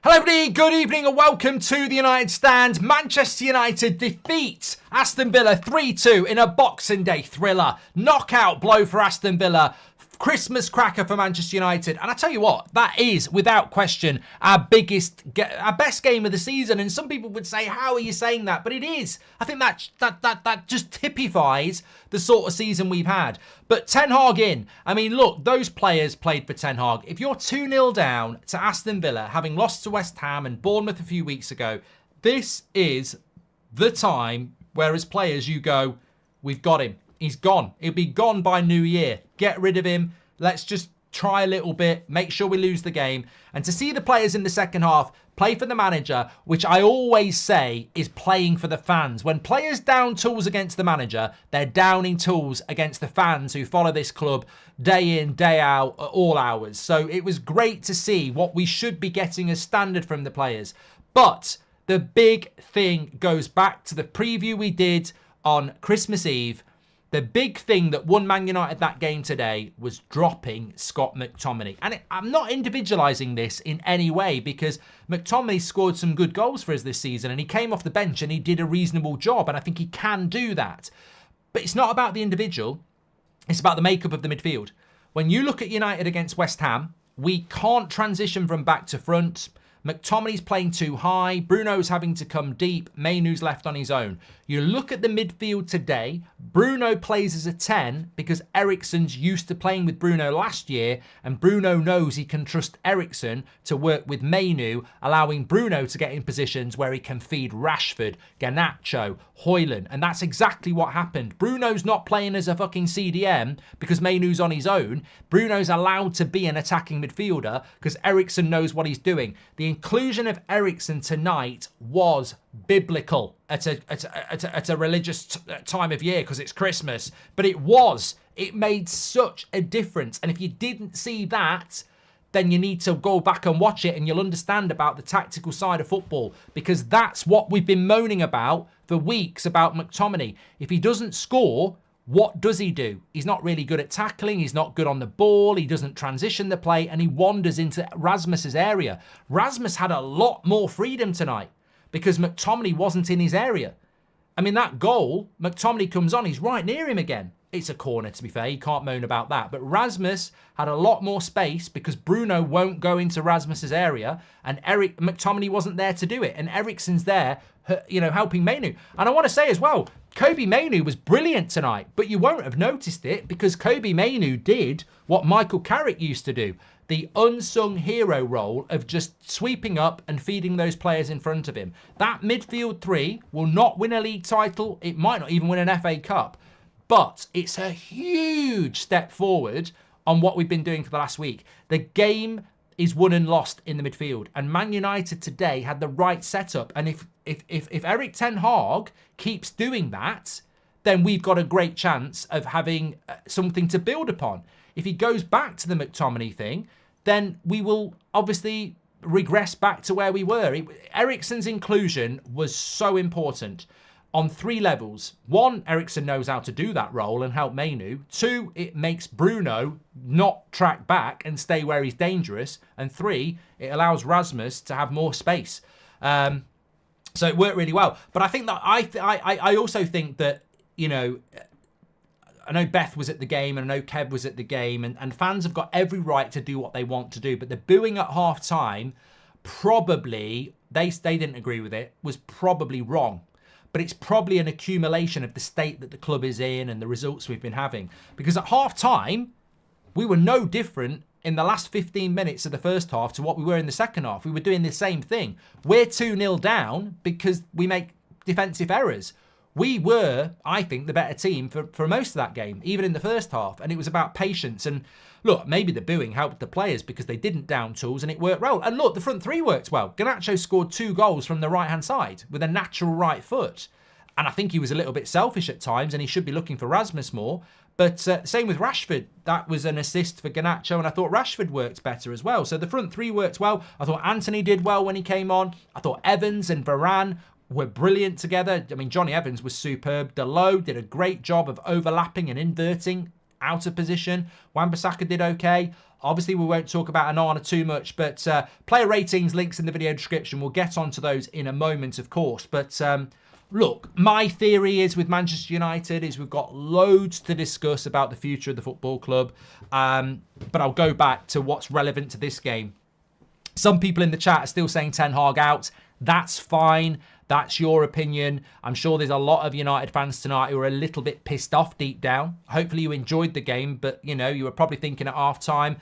Hello everybody, good evening and welcome to the United Stand. Manchester United defeat Aston Villa 3-2 in a Boxing Day thriller. Knockout blow for Aston Villa. Christmas cracker for Manchester United. And I tell you what, that is without question our best game of the season. And some people would say, how are you saying that? But it is. I think that just typifies the sort of season we've had. But Ten Hag in. I mean, look, those players played for Ten Hag. If you're 2-0 down to Aston Villa, having lost to West Ham and Bournemouth a few weeks ago, this is the time where as players you go, we've got him. He's gone. He'll be gone by New Year. Get rid of him. Let's just try a little bit. Make sure we lose the game. And to see the players in the second half play for the manager, which I always say is playing for the fans. When players down tools against the manager, they're downing tools against the fans who follow this club day in, day out, at all hours. So it was great to see what we should be getting as standard from the players. But the big thing goes back to the preview we did on Christmas Eve. The big thing that won Man United that game today was dropping Scott McTominay. And I'm not individualising this in any way because McTominay scored some good goals for us this season and he came off the bench and he did a reasonable job and I think he can do that. But it's not about the individual, it's about the makeup of the midfield. When you look at United against West Ham, we can't transition from back to front. McTominay's playing too high. Bruno's having to come deep. Mainoo's left on his own. You look at the midfield today. Bruno plays as a 10 because Eriksen's used to playing with Bruno last year and Bruno knows he can trust Eriksen to work with Mainoo, allowing Bruno to get in positions where he can feed Rashford, Garnacho, Højlund. And that's exactly what happened. Bruno's not playing as a fucking CDM because Mainoo's on his own. Bruno's allowed to be an attacking midfielder because Eriksen knows what he's doing. The inclusion of Eriksen tonight was biblical at a religious time of year because it's Christmas, but it made such a difference. And if you didn't see that, then you need to go back and watch it and you'll understand about the tactical side of football because that's what we've been moaning about for weeks about McTominay. If he doesn't score, what does he do? He's not really good at tackling. He's not good on the ball. He doesn't transition the play and he wanders into Rasmus's area. Rasmus had a lot more freedom tonight because McTominay wasn't in his area. I mean, that goal, McTominay comes on, he's right near him again. It's a corner, to be fair. You can't moan about that. But Rasmus had a lot more space because Bruno won't go into Rasmus's area and McTominay wasn't there to do it. And Eriksen's there, helping Mainoo. And I want to say as well, Kobbie Mainoo was brilliant tonight, but you won't have noticed it because Kobbie Mainoo did what Michael Carrick used to do. The unsung hero role of just sweeping up and feeding those players in front of him. That midfield three will not win a league title. It might not even win an FA Cup. But it's a huge step forward on what we've been doing for the last week. The game is won and lost in the midfield. And Man United today had the right setup. And if Erik Ten Hag keeps doing that, then we've got a great chance of having something to build upon. If he goes back to the McTominay thing, then we will obviously regress back to where we were. Eriksen's inclusion was so important on three levels. One, Eriksen knows how to do that role and help Mainoo. Two, it makes Bruno not track back and stay where he's dangerous. And three, it allows Rasmus to have more space. So it worked really well. But I think that I also think that, I know Beth was at the game and I know Kev was at the game and fans have got every right to do what they want to do. But the booing at half time, probably, they didn't agree with it, was probably wrong. But it's probably an accumulation of the state that the club is in and the results we've been having. Because at half time, we were no different in the last 15 minutes of the first half to what we were in the second half. We were doing the same thing. We're 2-0 down because we make defensive errors. We were, I think, the better team for most of that game, even in the first half. And it was about patience. And look, maybe the booing helped the players because they didn't down tools and it worked well. And look, the front three worked well. Garnacho scored 2 goals from the right-hand side with a natural right foot. And I think he was a little bit selfish at times and he should be looking for Rasmus more. But same with Rashford. That was an assist for Garnacho and I thought Rashford worked better as well. So the front three worked well. I thought Anthony did well when he came on. I thought Evans and Varane were brilliant together. I mean, Johnny Evans was superb. Dalot did a great job of overlapping and inverting out of position. Wan-Bissaka did okay. Obviously, we won't talk about Onana too much, but player ratings, links in the video description. We'll get onto those in a moment, of course. But look, my theory is with Manchester United is we've got loads to discuss about the future of the football club. But I'll go back to what's relevant to this game. Some people in the chat are still saying Ten Hag out. That's fine. That's your opinion. I'm sure there's a lot of United fans tonight who are a little bit pissed off deep down. Hopefully you enjoyed the game, but, you know, you were probably thinking at half-time,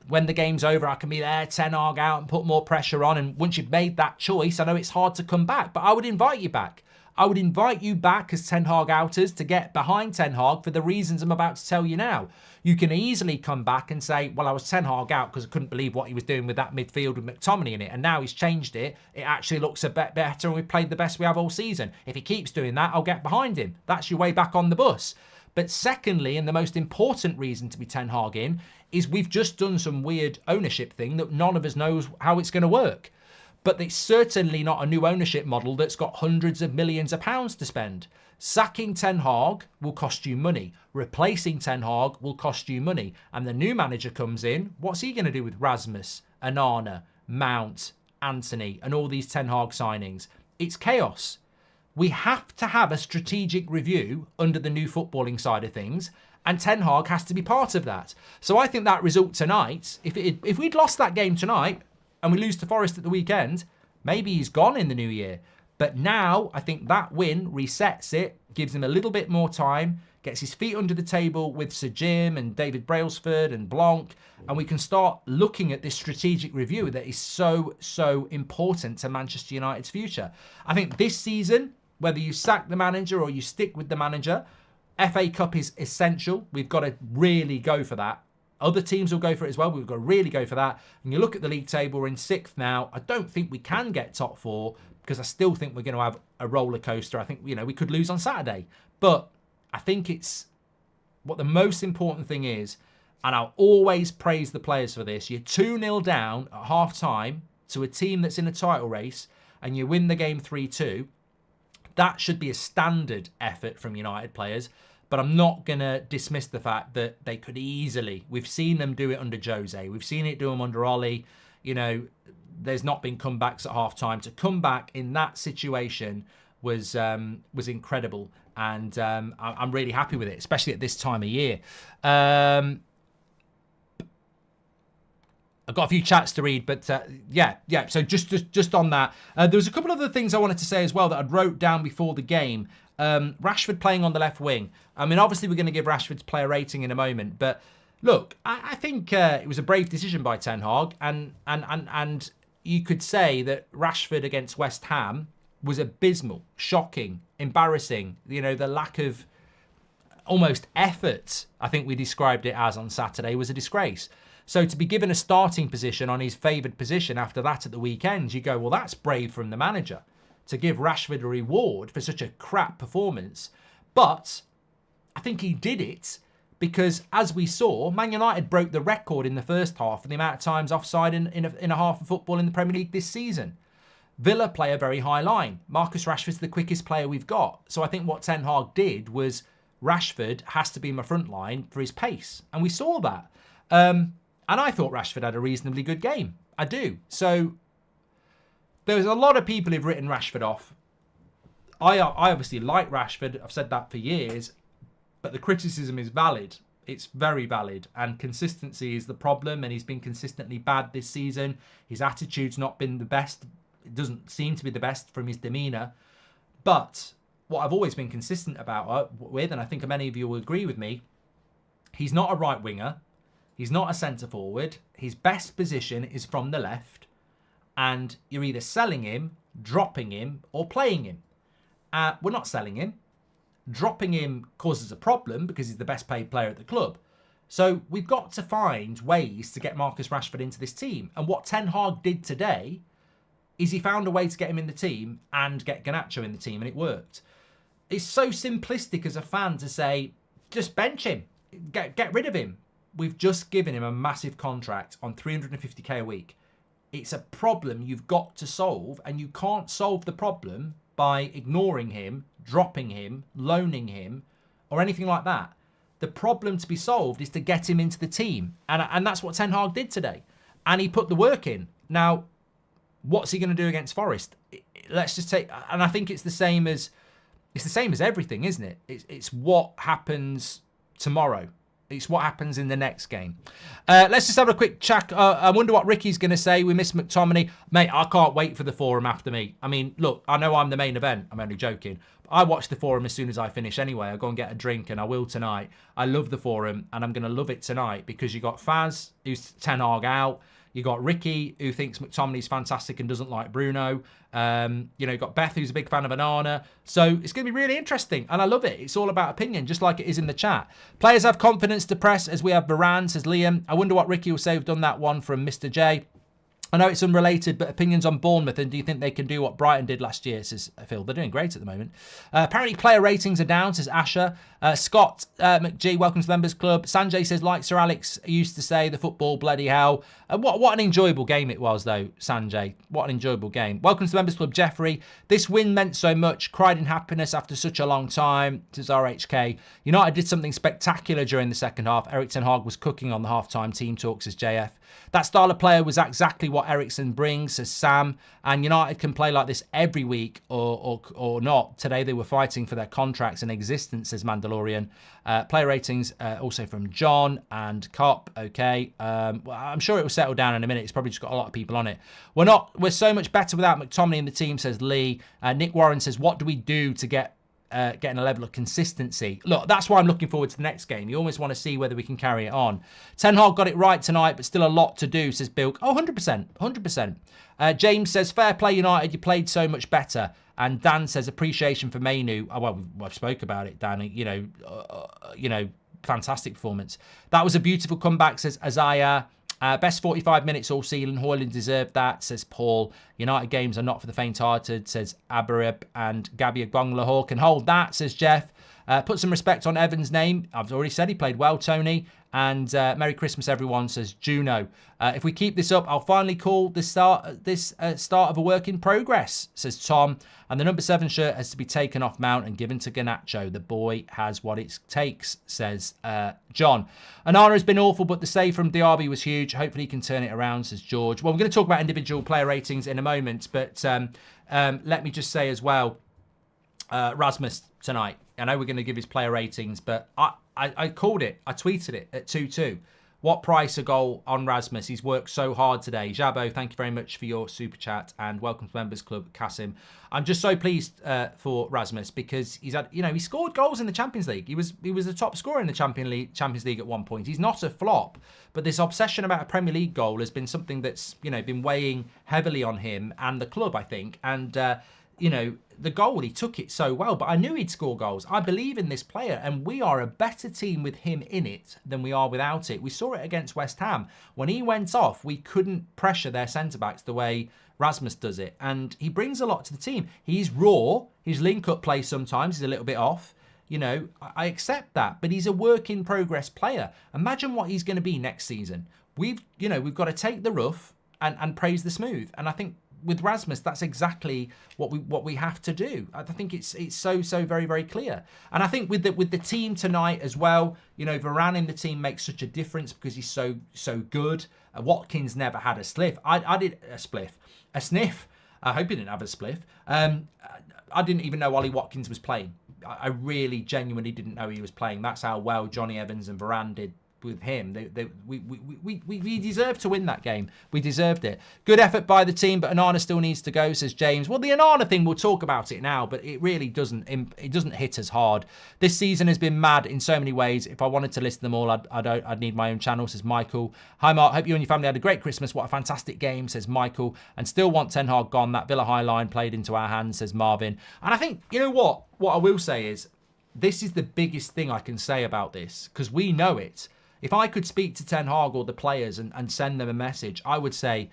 when the game's over, I can be there, Ten Hag out and put more pressure on. And once you've made that choice, I know it's hard to come back, but I would invite you back. I would invite you back as Ten Hag outers to get behind Ten Hag for the reasons I'm about to tell you now. You can easily come back and say, well, I was Ten Hag out because I couldn't believe what he was doing with that midfield with McTominay in it. And now he's changed it. It actually looks a bit better and we've played the best we have all season. If he keeps doing that, I'll get behind him. That's your way back on the bus. But secondly, and the most important reason to be Ten Hag in, is we've just done some weird ownership thing that none of us knows how it's going to work. But it's certainly not a new ownership model that's got hundreds of millions of pounds to spend. Sacking Ten Hag will cost you money. Replacing Ten Hag will cost you money. And the new manager comes in, what's he going to do with RASMUS, Onana, Mount, Anthony, and all these Ten Hag signings? It's chaos. We have to have a strategic review under the new footballing side of things, and Ten Hag has to be part of that. So I think that result tonight, if we'd lost that game tonight, and we lose to Forest at the weekend, maybe he's gone in the new year. But now, I think that win resets it, gives him a little bit more time, gets his feet under the table with Sir Jim and David Brailsford and Blanc, and we can start looking at this strategic review that is so, so important to Manchester United's future. I think this season, whether you sack the manager or you stick with the manager, FA Cup is essential. We've got to really go for that. Other teams will go for it as well. We've got to really go for that. And you look at the league table, we're in 6th now. I don't think we can get top 4 because I still think we're going to have a roller coaster. I think, you know, we could lose on Saturday. But I think it's what the most important thing is, and I'll always praise the players for this. You're 2-0 down at half-time to a team that's in a title race and you win the game 3-2. That should be a standard effort from United players. But I'm not going to dismiss the fact that they could easily, we've seen them do it under Jose. We've seen it do them under Ollie. You know, there's not been comebacks at half-time. To come back in that situation was incredible. And I'm really happy with it, especially at this time of year. I've got a few chats to read, but yeah. So just on that, there was a couple of other things I wanted to say as well that I'd wrote down before the game. Rashford playing on the left wing. I mean, obviously we're going to give Rashford's player rating in a moment, but look, I think it was a brave decision by Ten Hag, and you could say that Rashford against West Ham was abysmal, shocking, embarrassing. You know, the lack of almost effort, I think we described it as on Saturday, was a disgrace. So to be given a starting position on his favoured position after that at the weekend, you go, well, that's brave from the manager to give Rashford a reward for such a crap performance. But I think he did it because, as we saw, Man United broke the record in the first half for the amount of times offside in a half of football in the Premier League this season. Villa play a very high line. Marcus Rashford's the quickest player we've got. So I think what Ten Hag did was Rashford has to be in my front line for his pace. And we saw that. And I thought Rashford had a reasonably good game. I do. So there's a lot of people who've written Rashford off. I obviously like Rashford. I've said that for years. But the criticism is valid. It's very valid. And consistency is the problem. And he's been consistently bad this season. His attitude's not been the best. It doesn't seem to be the best from his demeanour. But what I've always been consistent with, and I think many of you will agree with me, he's not a right winger. He's not a centre forward. His best position is from the left. And you're either selling him, dropping him, or playing him. We're not selling him. Dropping him causes a problem because he's the best paid player at the club. So we've got to find ways to get Marcus Rashford into this team. And what Ten Hag did today is he found a way to get him in the team and get Garnacho in the team, and it worked. It's so simplistic as a fan to say, just bench him, get rid of him. We've just given him a massive contract on 350k a week. It's a problem you've got to solve, and you can't solve the problem by ignoring him, dropping him, loaning him, or anything like that. The problem to be solved is to get him into the team. And that's what Ten Hag did today. And he put the work in. Now, what's he going to do against Forest? Let's just take, and I think it's the same as everything, isn't it? It's what happens tomorrow. It's what happens in the next game. Let's just have a quick chat. I wonder what Ricky's going to say. We miss McTominay. Mate, I can't wait for the forum after me. I mean, look, I know I'm the main event. I'm only joking. I watch the forum as soon as I finish anyway. I go and get a drink, and I will tonight. I love the forum, and I'm going to love it tonight because you got Faz, who's Ten Hag out. You got Ricky, who thinks McTominay's fantastic and doesn't like Bruno. You got Beth, who's a big fan of Onana. So it's going to be really interesting, and I love it. It's all about opinion, just like it is in the chat. Players have confidence to press, as we have Varane, says Liam. I wonder what Ricky will say. We've done that one from Mr. J. I know it's unrelated, but opinions on Bournemouth, and do you think they can do what Brighton did last year, says Phil? They're doing great at the moment. Apparently player ratings are down, says Asher. Scott McGee, welcome to the Members Club. Sanjay says, like Sir Alex used to say, the football, bloody hell. What an enjoyable game it was, though, Sanjay. What an enjoyable game. Welcome to the Members Club, Jeffrey. This win meant so much. Cried in happiness after such a long time, says RHK. United did something spectacular during the second half. Erik ten Hag was cooking on the half-time team talk, says JF. That style of player was exactly what Eriksen brings, says Sam. And United can play like this every week or not. Today they were fighting for their contracts and existence, says Mandalorian. Player ratings also from John and Cop. Okay. Well, I'm sure it will settle down in a minute. It's probably just got a lot of people on it. We're so much better without McTominay in the team, says Lee. Nick Warren says, what do we do to getting a level of consistency? Look, that's why I'm looking forward to the next game. You always want to see whether we can carry it on. Ten Hag got it right tonight, but still a lot to do, says Bilk. Oh, 100%. 100%. James says, fair play United, you played so much better. And Dan says, appreciation for Mainu. Oh, well, we've spoke about it, Dan. Fantastic performance. That was a beautiful comeback, says Isaiah. Best 45 minutes all season. Hoyland deserved that, says Paul. United games are not for the faint-hearted, says Abarib. And Gabia Gonglahor can hold that, says Jeff. Put some respect on Evan's name. I've already said he played well, Tony. And Merry Christmas, everyone, says Juno. If we keep this up, I'll finally call this start of a work in progress, says Tom. And the number 7 shirt has to be taken off Mount and given to Garnacho. The boy has what it takes, says John. Onana has been awful, but the save from Diaby was huge. Hopefully he can turn it around, says George. Well, we're going to talk about individual player ratings in a moment, but let me just say as well, Rasmus tonight. I know we're going to give his player ratings, but I called it. I tweeted it at 2-2. What price a goal on Rasmus? He's worked so hard today. Jabo, thank you very much for your super chat, and welcome to Members Club, Kasim. I'm just so pleased for Rasmus because he's had, he scored goals in the Champions League. He was the top scorer in the Champions League at one point. He's not a flop, but this obsession about a Premier League goal has been something that's been weighing heavily on him and the club, I think. And the goal, he took it so well, but I knew he'd score goals. I believe in this player, and we are a better team with him in it than we are without it. We saw it against West Ham. When he went off, we couldn't pressure their centre-backs the way Rasmus does it, and he brings a lot to the team. He's raw. His link-up play sometimes is a little bit off. I accept that, but he's a work-in-progress player. Imagine what he's going to be next season. We've got to take the rough and praise the smooth, and I think with Rasmus, that's exactly what we have to do. I think it's so very, very clear. And I think with the team tonight as well, Varane in the team makes such a difference because he's so good. Watkins never had a spliff. I did a sniff. I hope he didn't have a spliff. I didn't even know Ollie Watkins was playing. I really genuinely didn't know he was playing. That's how well Johnny Evans and Varane did with him. We deserved to win that game. We deserved it. Good effort by the team, but Onana still needs to go, says James. Well, the Onana thing, we'll talk about it now, but it really doesn't hit as hard. This season has been mad in so many ways. If I wanted to list them all, I'd need my own channel, says Michael. Hi Mark, hope you and your family had a great Christmas. What a fantastic game, says Michael. And still want Ten Hag gone. That Villa High line played into our hands, says Marvin. And I think, what I will say is, this is the biggest thing I can say about this, because we know it. If I could speak to Ten Hag or the players and send them a message, I would say,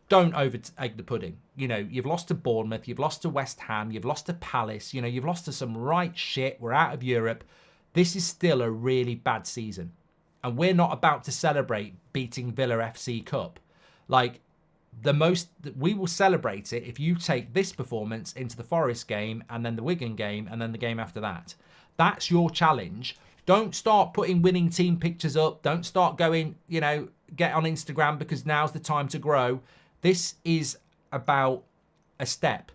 don't over-egg the pudding. You've lost to Bournemouth, you've lost to West Ham, you've lost to Palace, you've lost to some right shit. We're out of Europe. This is still a really bad season. And we're not about to celebrate beating Villa FC Cup. We will celebrate it if you take this performance into the Forest game and then the Wigan game and then the game after that. That's your challenge. Don't start putting winning team pictures up. Don't start going, get on Instagram because now's the time to grow. This is about a step.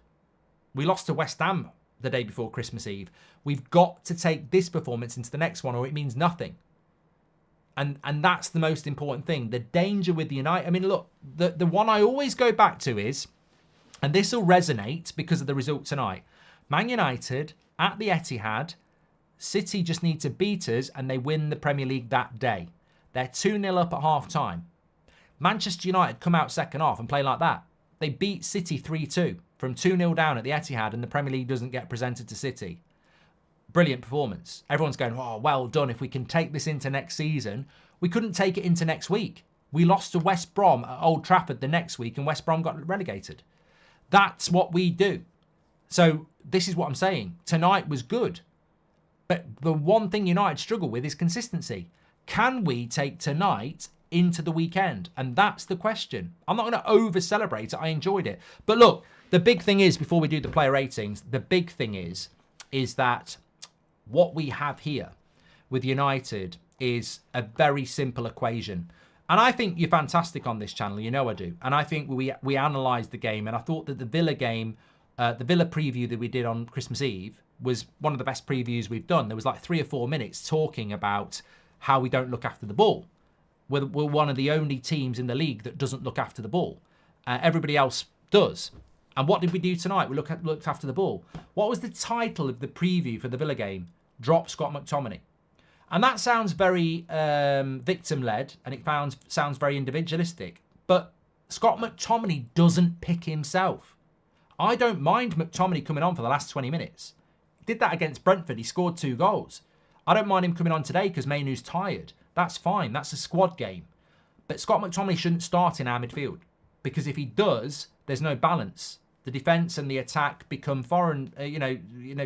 We lost to West Ham the day before Christmas Eve. We've got to take this performance into the next one or it means nothing. And that's the most important thing. The danger with the United. I mean, look, the one I always go back to is, and this will resonate because of the result tonight, Man United at the Etihad, City just need to beat us and they win the Premier League that day. They're 2-0 up at half-time. Manchester United come out second half and play like that. They beat City 3-2 from 2-0 down at the Etihad and the Premier League doesn't get presented to City. Brilliant performance. Everyone's going, oh, well done. If we can take this into next season, we couldn't take it into next week. We lost to West Brom at Old Trafford the next week and West Brom got relegated. That's what we do. So this is what I'm saying. Tonight was good. But the one thing United struggle with is consistency. Can we take tonight into the weekend? And that's the question. I'm not going to over-celebrate it. I enjoyed it. But look, the big thing is, before we do the player ratings, the big thing is that what we have here with United is a very simple equation. And I think you're fantastic on this channel. You know I do. And I think we analysed the game. And I thought that the Villa game, the Villa preview that we did on Christmas Eve was one of the best previews we've done. There was like 3 or 4 minutes talking about how we don't look after the ball. We're one of the only teams in the league that doesn't look after the ball. Everybody else does. And what did we do tonight? We looked after the ball. What was the title of the preview for the Villa game? Drop Scott McTominay. And that sounds very victim-led and it sounds very individualistic. But Scott McTominay doesn't pick himself. I don't mind McTominay coming on for the last 20 minutes. He did that against Brentford. He scored 2 goals. I don't mind him coming on today because Mainoo's tired. That's fine. That's a squad game. But Scott McTominay shouldn't start in our midfield because if he does, there's no balance. The defence and the attack become foreign,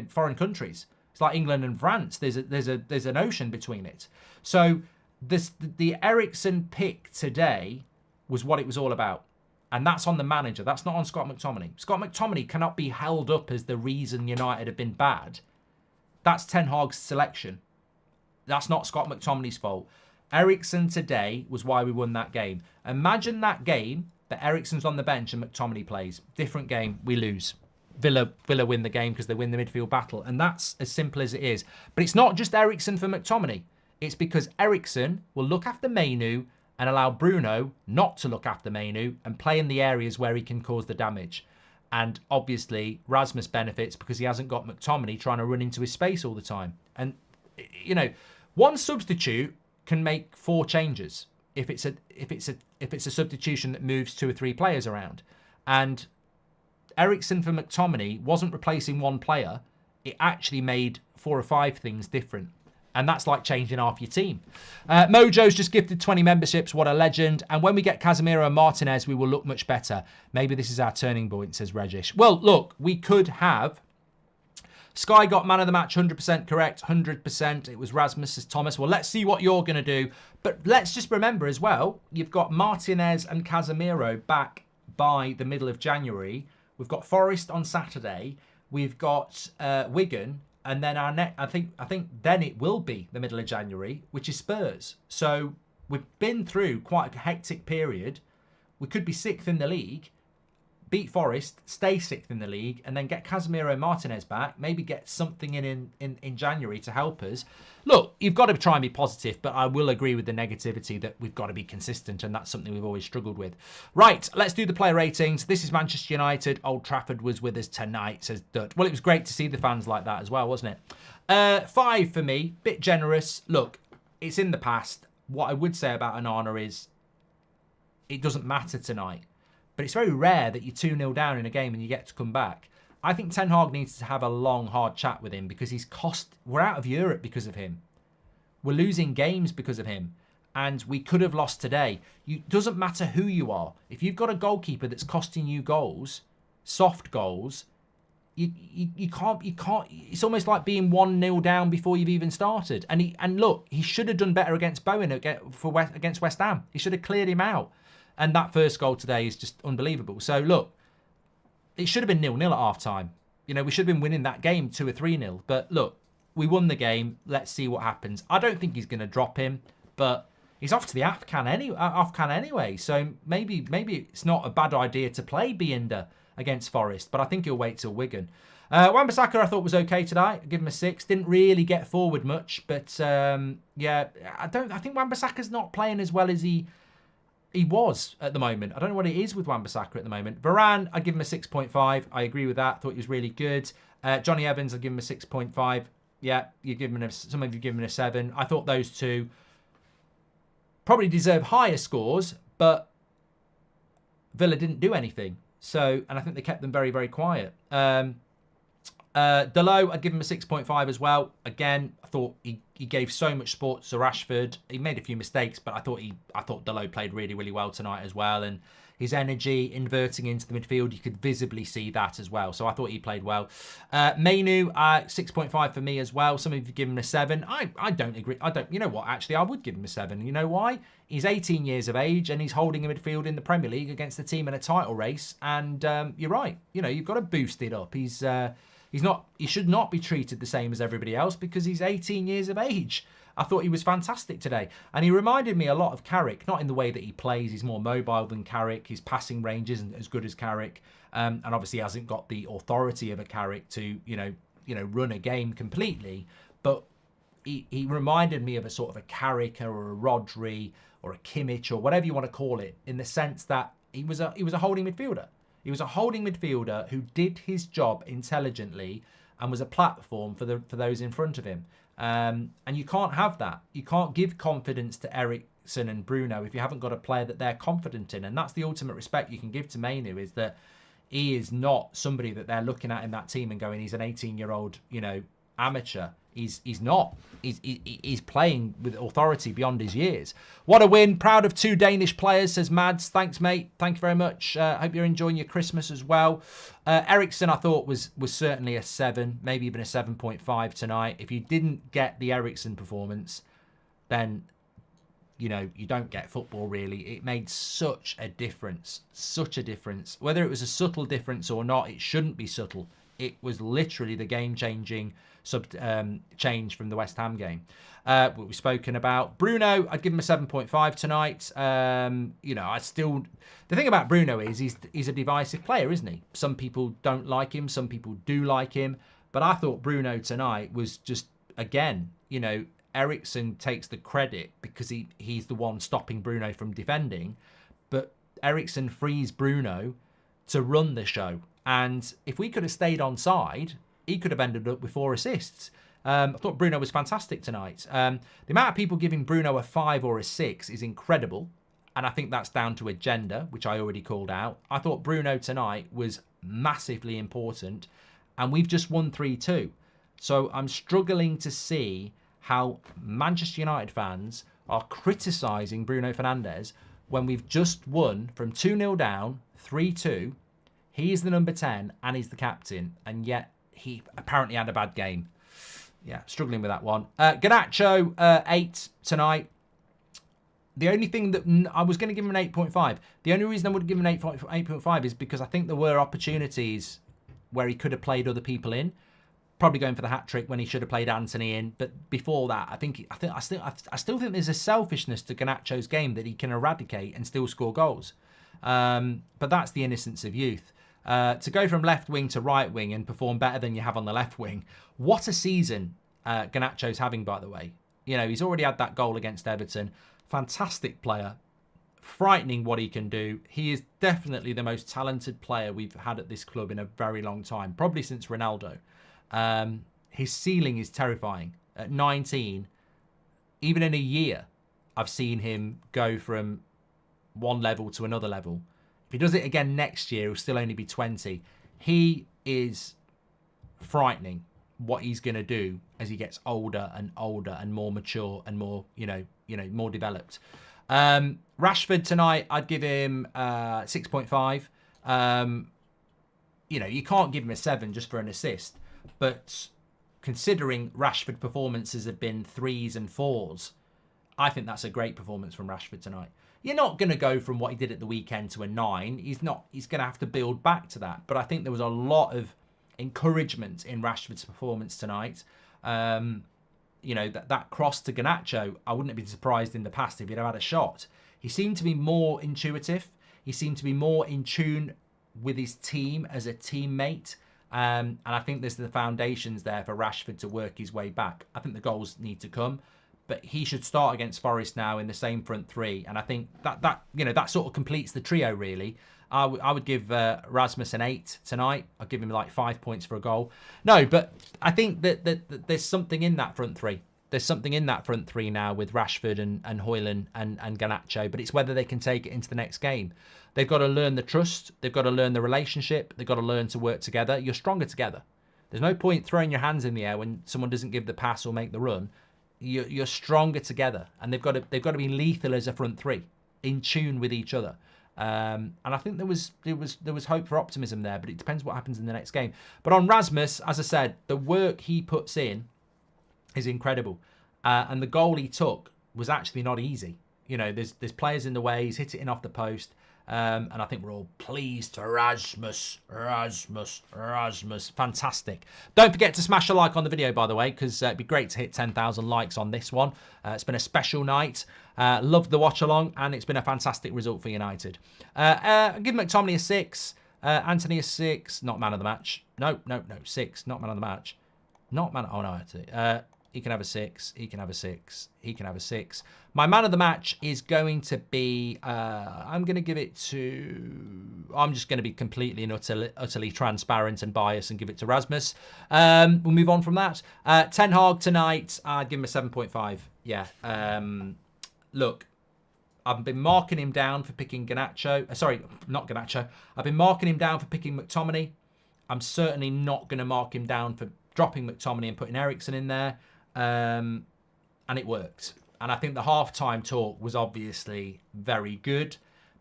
foreign countries. It's like England and France. There's an ocean between it. So the Eriksen pick today was what it was all about. And that's on the manager. That's not on Scott McTominay. Scott McTominay cannot be held up as the reason United have been bad. That's Ten Hag's selection. That's not Scott McTominay's fault. Eriksen today was why we won that game. Imagine that game that Eriksen's on the bench and McTominay plays. Different game, we lose. Villa win the game because they win the midfield battle. And that's as simple as it is. But it's not just Eriksen for McTominay. It's because Eriksen will look after Mainoo and allow Bruno not to look after Mainoo and play in the areas where he can cause the damage. And obviously, RASMUS benefits because he hasn't got McTominay trying to run into his space all the time. And, one substitute can make 4 changes if it's a substitution that moves 2 or 3 players around. And Eriksen for McTominay wasn't replacing 1 player. It actually made 4 or 5 things different. And that's like changing half your team. Mojo's just gifted 20 memberships. What a legend. And when we get Casemiro and Martinez, we will look much better. Maybe this is our turning point, says Regish. Well, look, we could have... Sky got man of the match 100% correct. 100%. It was RASMUS, says Thomas. Well, let's see what you're going to do. But let's just remember as well, you've got Martinez and Casemiro back by the middle of January. We've got Forest on Saturday. We've got Wigan. And then I think then it will be the middle of January, which is Spurs. So we've been through quite a hectic period. We could be 6th in the league, beat Forest, stay 6th in the league, and then get Casemiro and Martinez back, maybe get something in January to help us. Look, you've got to try and be positive, but I will agree with the negativity that we've got to be consistent, and that's something we've always struggled with. Right, let's do the player ratings. This is Manchester United. Old Trafford was with us tonight, says Dut. Well, it was great to see the fans like that as well, wasn't it? 5 for me, bit generous. Look, it's in the past. What I would say about Onana is it doesn't matter tonight. But it's very rare that you're 2-0 down in a game and you get to come back. I think Ten Hag needs to have a long, hard chat with him because we're out of Europe because of him. We're losing games because of him. And we could have lost today. It doesn't matter who you are. If you've got a goalkeeper that's costing you goals, soft goals, you can't. It's almost like being 1-0 down before you've even started. And look, he should have done better against Bowen against West Ham. He should have cleared him out. And that first goal today is just unbelievable. So, look, it should have been 0-0 at half-time. We should have been winning that game 2 or 3-0. But, look, we won the game. Let's see what happens. I don't think he's going to drop him, but he's off to the AFCAN anyway. So maybe it's not a bad idea to play Binder against Forest, but I think he'll wait till Wigan. Wan-Bissaka I thought was okay today. I'll give him a 6. Didn't really get forward much, but yeah, I think Wan-Bissaka's not playing as well as he was at the moment. I don't know what it is with Wan-Bissaka at the moment. Varane, I give him a 6.5. I agree with that. Thought he was really good. Johnny Evans, I give him a 6.5. Yeah, some of you give him a 7. I thought those two probably deserve higher scores, but Villa didn't do anything. So, and I think they kept them very, very quiet. Delo, I'd give him a 6.5 as well. Again, I thought he gave so much support to Rashford. He made a few mistakes, but I thought Delo played really, really well tonight as well. And his energy inverting into the midfield, you could visibly see that as well. So I thought he played well. Mainu, 6.5 for me as well. Some of you give him a 7. I don't agree. You know what? Actually, I would give him a 7. You know why? He's 18 years of age and he's holding a midfield in the Premier League against a team in a title race. And you're right. You know, you've got to boost it up. He should not be treated the same as everybody else because he's 18 years of age. I thought he was fantastic today. And he reminded me a lot of Carrick, not in the way that he plays. He's more mobile than Carrick. His passing range isn't as good as Carrick. And obviously he hasn't got the authority of a Carrick to, run a game completely. But he reminded me of a sort of a Carrick or a Rodri or a Kimmich or whatever you want to call it, in the sense that he was a holding midfielder. He was a holding midfielder who did his job intelligently and was a platform for those in front of him. And you can't have that. You can't give confidence to Eriksen and Bruno if you haven't got a player that they're confident in. And that's the ultimate respect you can give to Mainu, is that he is not somebody that they're looking at in that team and going, he's an 18-year-old, amateur. He's not. He's playing with authority beyond his years. What a win. Proud of 2 Danish players, says Mads. Thanks, mate. Thank you very much. Hope you're enjoying your Christmas as well. Eriksen, I thought, was certainly a 7, maybe even a 7.5 tonight. If you didn't get the Eriksen performance, then, you don't get football, really. It made such a difference. Such a difference. Whether it was a subtle difference or not, it shouldn't be subtle. It was literally the game-changing change from the West Ham game. What we've spoken about. Bruno, I'd give him a 7.5 tonight. The thing about Bruno is he's a divisive player, isn't he? Some people don't like him. Some people do like him. But I thought Bruno tonight was just, again, Eriksen takes the credit because he's the one stopping Bruno from defending. But Eriksen frees Bruno to run the show. And if we could have stayed onside, he could have ended up with 4 assists. I thought Bruno was fantastic tonight. The amount of people giving Bruno a 5 or a 6 is incredible. And I think that's down to agenda, which I already called out. I thought Bruno tonight was massively important. And we've just won 3-2. So I'm struggling to see how Manchester United fans are criticising Bruno Fernandes when we've just won from 2-0 down, 3-2. He's the number 10 and he's the captain. And yet he apparently had a bad game. Yeah, struggling with that one. Garnacho, 8 tonight. The only thing that I was going to give him an 8.5. The only reason I would give him an 8.5 is because I think there were opportunities where he could have played other people in. Probably going for the hat trick when he should have played Anthony in. But before that, I still think there's a selfishness to Garnacho's game that he can eradicate and still score goals. But that's the innocence of youth. To go from left wing to right wing and perform better than you have on the left wing. What a season Garnacho's having, by the way. He's already had that goal against Everton. Fantastic player. Frightening what he can do. He is definitely the most talented player we've had at this club in a very long time. Probably since Ronaldo. His ceiling is terrifying. At 19, even in a year, I've seen him go from one level to another level. If he does it again next year, he'll still only be 20. He is frightening what he's going to do as he gets older and older and more mature and more, more developed. Rashford tonight, I'd give him 6.5. You can't give him a 7 just for an assist. But considering Rashford performances have been 3s and 4s, I think that's a great performance from Rashford tonight. You're not going to go from what he did at the weekend to a 9. He's going to have to build back to that. But I think there was a lot of encouragement in Rashford's performance tonight. You know, that cross to Garnacho, I wouldn't have been surprised in the past if he'd have had a shot. He seemed to be more intuitive. He seemed to be more in tune with his team as a teammate. And I think there's the foundations there for Rashford to work his way back. I think the goals need to come, but he should start against Forest now in the same front three. And I think that you know, that sort of completes the trio, really. I would give RASMUS an 8 tonight. I'd give him like 5 points for a goal. No, but I think that there's something in that front three. There's something in that front three now with Rashford and Højlund and Garnacho, but it's whether they can take it into the next game. They've got to learn the trust. They've got to learn the relationship. They've got to learn to work together. You're stronger together. There's no point throwing your hands in the air when someone doesn't give the pass or make the run. You're stronger together, and they've got to be lethal as a front three, in tune with each other. And I think there was hope for optimism there, but it depends what happens in the next game. But on RASMUS, as I said, the work he puts in is incredible, and the goal he took was actually not easy. You know, there's players in the way. He's hit it in off the post. And I think we're all pleased for RASMUS. Fantastic. Don't forget to smash a like on the video, by the way, because it'd be great to hit 10,000 likes on this one. It's been a special night. Loved the watch along, and it's been a fantastic result for United. Give McTominay a 6. Anthony a 6. Not man of the match. No. 6. Not man of the match. Not man. Oh, no, actually. He can have a 6. He can have a 6. He can have a 6. My man of the match is going to be... I'm going to give it to... I'm just going to be completely and utterly transparent and biased and give it to RASMUS. We'll move on from that. Ten Hag tonight, I'd give him a 7.5. Yeah. Look, I've been marking him down for picking Garnacho. Sorry, not Garnacho. I've been marking him down for picking McTominay. I'm certainly not going to mark him down for dropping McTominay and putting Eriksen in there. And it worked. And I think the half-time talk was obviously very good,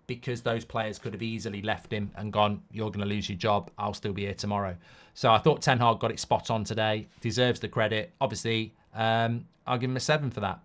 because those players could have easily left him and gone, you're going to lose your job, I'll still be here tomorrow. So I thought Ten Hag got it spot on today, deserves the credit. Obviously, I'll give him a 7 for that.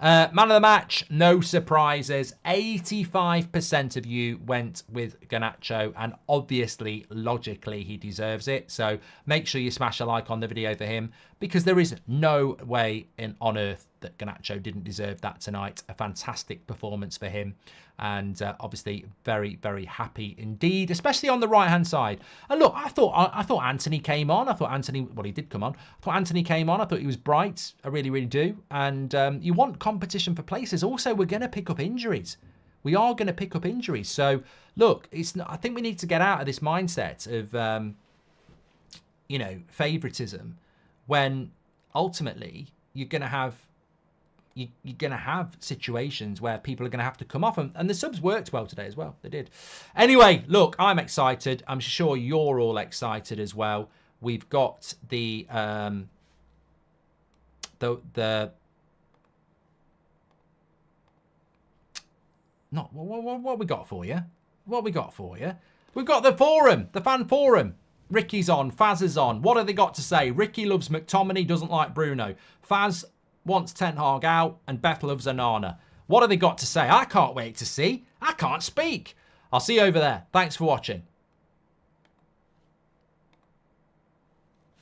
Man of the match, no surprises. 85% of you went with Garnacho, and obviously, logically, he deserves it. So make sure you smash a like on the video for him, because there is no way on earth that Garnacho didn't deserve that tonight. A fantastic performance for him, and obviously very, very happy indeed, especially on the right-hand side. And look, I thought Anthony came on. I thought Anthony, well, he did come on. I thought Anthony came on. I thought he was bright. I really, really do. And you want competition for places. Also, we're going to pick up injuries. We are going to pick up injuries. So, look, it's not, I think we need to get out of this mindset of, you know, favouritism, when ultimately you're going to have situations where people are going to have to come off, and the subs worked well today as well. They did. Anyway, look, I'm excited. I'm sure you're all excited as well. We've got the not what we got for you? What we got for you? We've got the forum, the fan forum. Ricky's on, Faz is on. What have they got to say? Ricky loves McTominay, doesn't like Bruno. Faz wants Ten Hag out, and Beth loves Onana. What have they got to say? I can't wait to see. I can't speak. I'll see you over there. Thanks for watching.